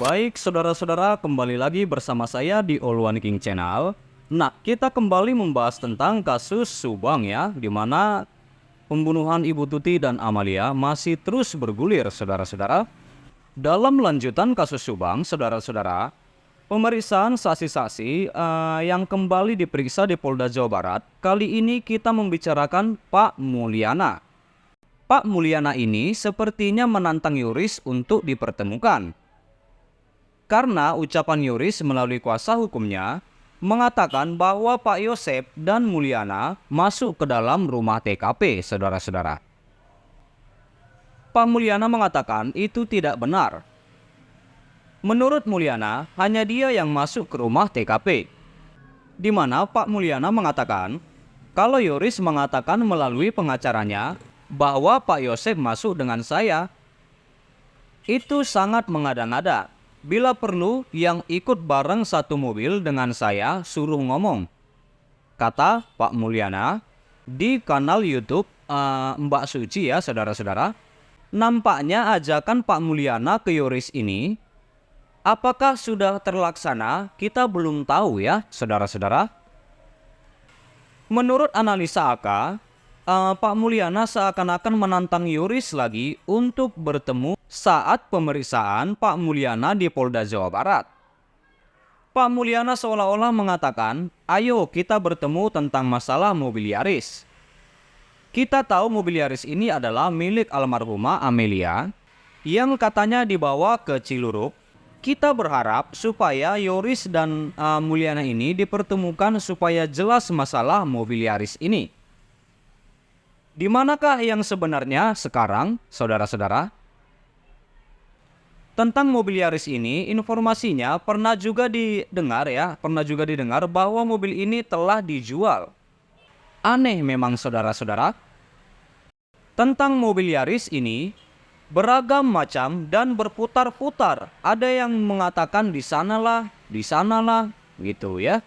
Baik, saudara-saudara, kembali lagi bersama saya di All One King Channel. Nah, kita kembali membahas tentang kasus Subang ya, di mana pembunuhan Ibu Tuti dan Amalia masih terus bergulir, saudara-saudara. Dalam lanjutan kasus Subang, saudara-saudara, pemeriksaan saksi-saksi yang kembali diperiksa di Polda Jawa Barat, kali ini kita membicarakan Pak Mulyana. Pak Mulyana ini sepertinya menantang Yoris untuk dipertemukan. Karena ucapan Yoris melalui kuasa hukumnya mengatakan bahwa Pak Yosep dan Mulyana masuk ke dalam rumah TKP, saudara-saudara. Pak Mulyana mengatakan itu tidak benar. Menurut Mulyana, hanya dia yang masuk ke rumah TKP. Di mana Pak Mulyana mengatakan kalau Yoris mengatakan melalui pengacaranya bahwa Pak Yosep masuk dengan saya. Itu sangat mengada-ngada. Bila perlu, yang ikut bareng satu mobil dengan saya suruh ngomong, kata Pak Mulyana di kanal YouTube Mbak Suci ya, saudara-saudara. Nampaknya ajakan Pak Mulyana ke Yoris ini, apakah sudah terlaksana? Kita belum tahu ya, saudara-saudara. Menurut analisa AK, Pak Mulyana seakan-akan menantang Yoris lagi untuk bertemu saat pemeriksaan Pak Mulyana di Polda Jawa Barat. Pak Mulyana seolah-olah mengatakan, ayo kita bertemu tentang masalah mobil Yaris. Kita tahu mobil Yaris ini adalah milik almarhumah Amelia yang katanya dibawa ke Ciluruk. Kita berharap supaya Yoris dan Mulyana ini dipertemukan supaya jelas masalah mobil Yaris ini. Di manakah yang sebenarnya sekarang, saudara-saudara? Tentang mobil Yaris ini, informasinya pernah juga didengar bahwa mobil ini telah dijual. Aneh memang, saudara-saudara. Tentang mobil Yaris ini, beragam macam dan berputar-putar. Ada yang mengatakan di sanalah, gitu ya.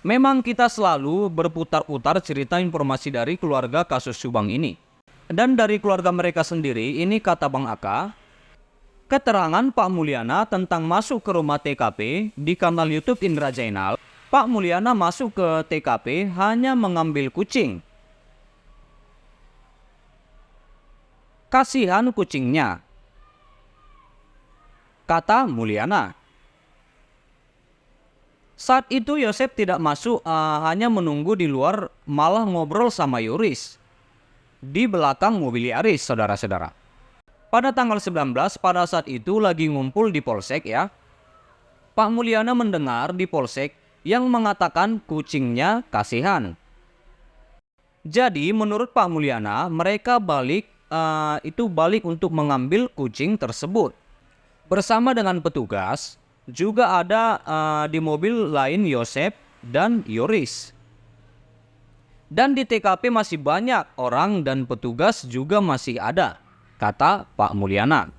Memang kita selalu berputar-putar cerita informasi dari keluarga kasus Subang ini. Dan dari keluarga mereka sendiri, ini kata Bang Aka, keterangan Pak Mulyana tentang masuk ke rumah TKP di kanal YouTube Indra Jainal. Pak Mulyana masuk ke TKP hanya mengambil kucing. Kasihan kucingnya, kata Mulyana. Saat itu Yosep tidak masuk, hanya menunggu di luar, malah ngobrol sama Yoris di belakang mobil Yaris, saudara-saudara. Pada tanggal 19, pada saat itu lagi ngumpul di Polsek ya. Pak Mulyana mendengar di Polsek yang mengatakan kucingnya kasihan. Jadi menurut Pak Mulyana, mereka balik untuk mengambil kucing tersebut. Bersama dengan petugas, juga ada di mobil lain Yosep dan Yoris. Dan di TKP masih banyak orang dan petugas juga masih ada, kata Pak Mulyana.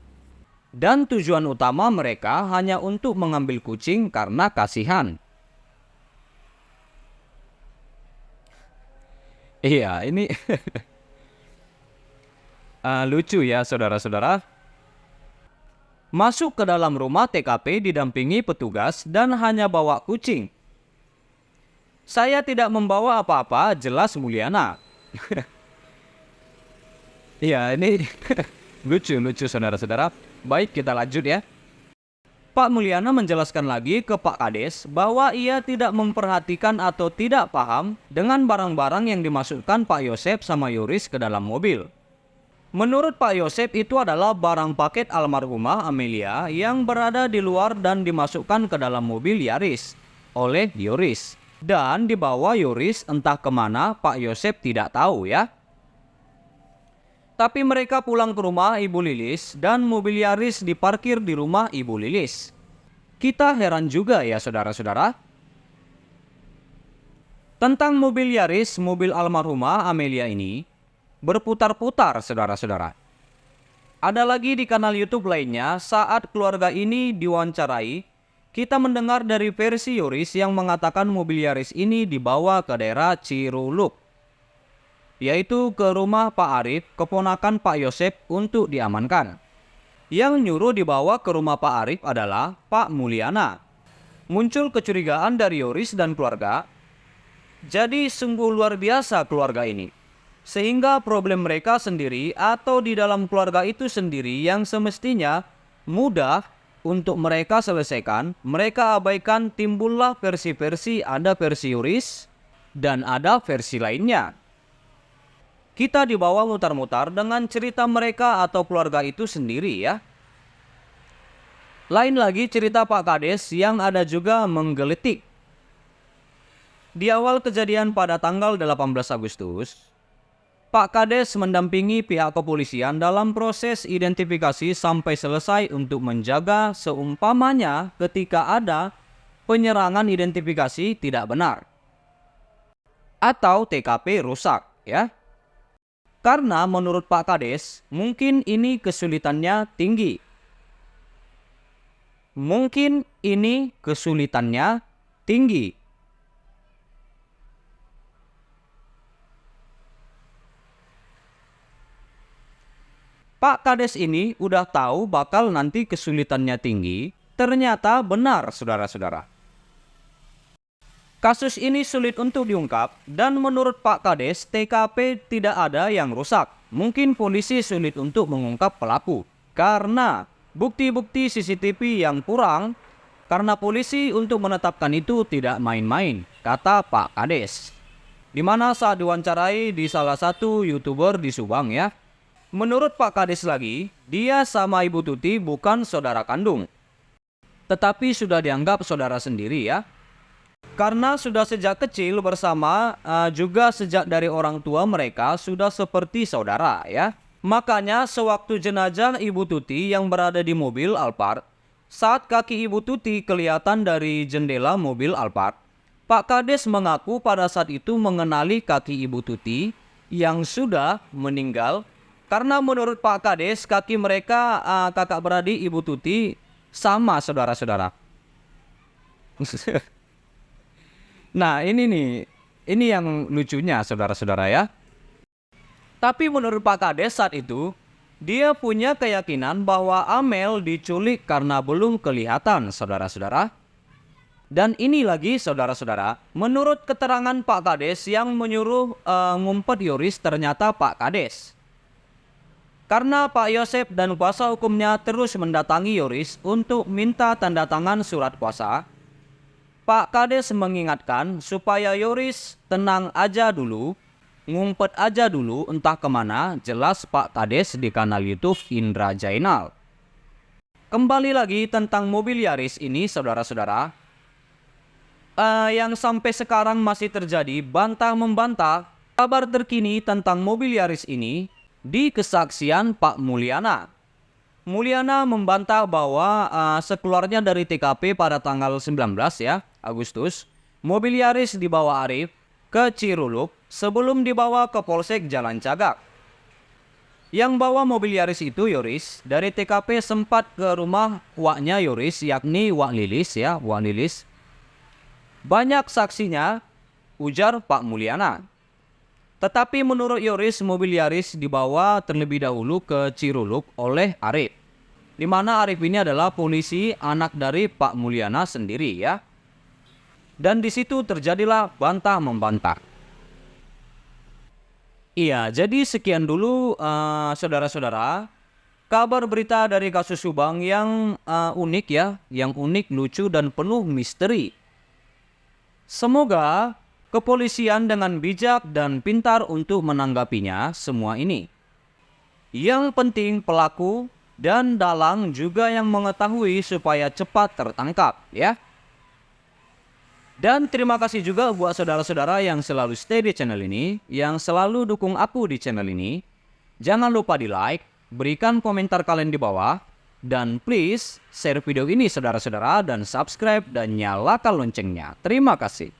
Dan tujuan utama mereka hanya untuk mengambil kucing karena kasihan. Iya, ini lucu ya, saudara-saudara. Masuk ke dalam rumah TKP didampingi petugas dan hanya bawa kucing. Saya tidak membawa apa-apa, jelas Mulyana. Ya, ini lucu saudara-saudara. Baik, kita lanjut ya. Pak Mulyana menjelaskan lagi ke Pak Kades bahwa ia tidak memperhatikan atau tidak paham dengan barang-barang yang dimasukkan Pak Yosep sama Yoris ke dalam mobil. Menurut Pak Yosep itu adalah barang paket almarhumah Amelia yang berada di luar dan dimasukkan ke dalam mobil Yaris oleh Yoris. Dan dibawa Yoris entah kemana, Pak Yosep tidak tahu ya. Tapi mereka pulang ke rumah Ibu Lilis dan mobil Yaris diparkir di rumah Ibu Lilis. Kita heran juga ya, saudara-saudara. Tentang mobil Yaris, mobil almarhumah Amelia ini berputar-putar, saudara-saudara. Ada lagi di kanal YouTube lainnya saat keluarga ini diwawancarai, kita mendengar dari versi Yoris yang mengatakan mobil Yaris ini dibawa ke daerah Ciruluk, yaitu ke rumah Pak Arif, keponakan Pak Yosep, untuk diamankan. Yang nyuruh dibawa ke rumah Pak Arif adalah Pak Mulyana. Muncul kecurigaan dari Yoris dan keluarga. Jadi sungguh luar biasa keluarga ini. Sehingga problem mereka sendiri atau di dalam keluarga itu sendiri yang semestinya mudah untuk mereka selesaikan, mereka abaikan, timbullah versi-versi, ada versi Yoris dan ada versi lainnya. Kita dibawa mutar-mutar dengan cerita mereka atau keluarga itu sendiri ya. Lain lagi cerita Pak Kades yang ada juga menggelitik. Di awal kejadian pada tanggal 18 Agustus, Pak Kades mendampingi pihak kepolisian dalam proses identifikasi sampai selesai untuk menjaga seumpamanya ketika ada penyerangan identifikasi tidak benar atau TKP rusak ya. Karena menurut Pak Kades mungkin ini kesulitannya tinggi. Mungkin ini kesulitannya tinggi. Pak Kades ini udah tahu bakal nanti kesulitannya tinggi. Ternyata benar saudara-saudara. Kasus ini sulit untuk diungkap dan menurut Pak Kades TKP tidak ada yang rusak. Mungkin polisi sulit untuk mengungkap pelaku karena bukti-bukti CCTV yang kurang, karena polisi untuk menetapkan itu tidak main-main, kata Pak Kades. Dimana saat diwawancarai di salah satu YouTuber di Subang ya. Menurut Pak Kades lagi, dia sama Ibu Tuti bukan saudara kandung. Tetapi sudah dianggap saudara sendiri ya. Karena sudah sejak kecil bersama, juga sejak dari orang tua mereka sudah seperti saudara ya. Makanya sewaktu jenazah Ibu Tuti yang berada di mobil Alphard, saat kaki Ibu Tuti kelihatan dari jendela mobil Alphard, Pak Kades mengaku pada saat itu mengenali kaki Ibu Tuti yang sudah meninggal. Karena menurut Pak Kades kaki mereka kakak beradik Ibu Tuti sama saudara-saudara. Nah ini yang lucunya saudara-saudara ya. Tapi menurut Pak Kades saat itu, dia punya keyakinan bahwa Amel diculik karena belum kelihatan, saudara-saudara. Dan ini lagi, saudara-saudara, menurut keterangan Pak Kades yang menyuruh ngumpet Yoris ternyata Pak Kades. Karena Pak Yosep dan kuasa hukumnya terus mendatangi Yoris untuk minta tanda tangan surat kuasa, Pak Kades mengingatkan supaya Yoris tenang aja dulu, ngumpet aja dulu entah kemana, jelas Pak Kades di kanal YouTube Indra Jainal. Kembali lagi tentang mobil Yaris ini saudara-saudara, yang sampai sekarang masih terjadi bantah-membantah. Kabar terkini tentang mobil Yaris ini di kesaksian Pak Mulyana. Mulyana membantah bahwa sekeluarnya dari TKP pada tanggal 19 ya Agustus, mobil Yaris dibawa Arif ke Ciruluk sebelum dibawa ke Polsek Jalan Cagak. Yang bawa mobil Yaris itu Yoris. Dari TKP sempat ke rumah waknya Yoris, yakni Wak Lilis ya, Wak Lilis. Banyak saksinya, ujar Pak Mulyana. Tetapi menurut Yoris, mobil Yaris dibawa terlebih dahulu ke Ciruluk oleh Arif. Di mana Arif ini adalah polisi anak dari Pak Mulyana sendiri ya. Dan di situ terjadilah bantah-membantah. Iya, jadi sekian dulu saudara-saudara. Kabar berita dari kasus Subang yang unik ya. Yang unik, lucu, dan penuh misteri. Semoga kepolisian dengan bijak dan pintar untuk menanggapinya semua ini. Yang penting pelaku dan dalang juga yang mengetahui supaya cepat tertangkap ya. Dan terima kasih juga buat saudara-saudara yang selalu stay di channel ini, yang selalu dukung aku di channel ini. Jangan lupa di like, berikan komentar kalian di bawah, dan please share video ini saudara-saudara dan subscribe dan nyalakan loncengnya. Terima kasih.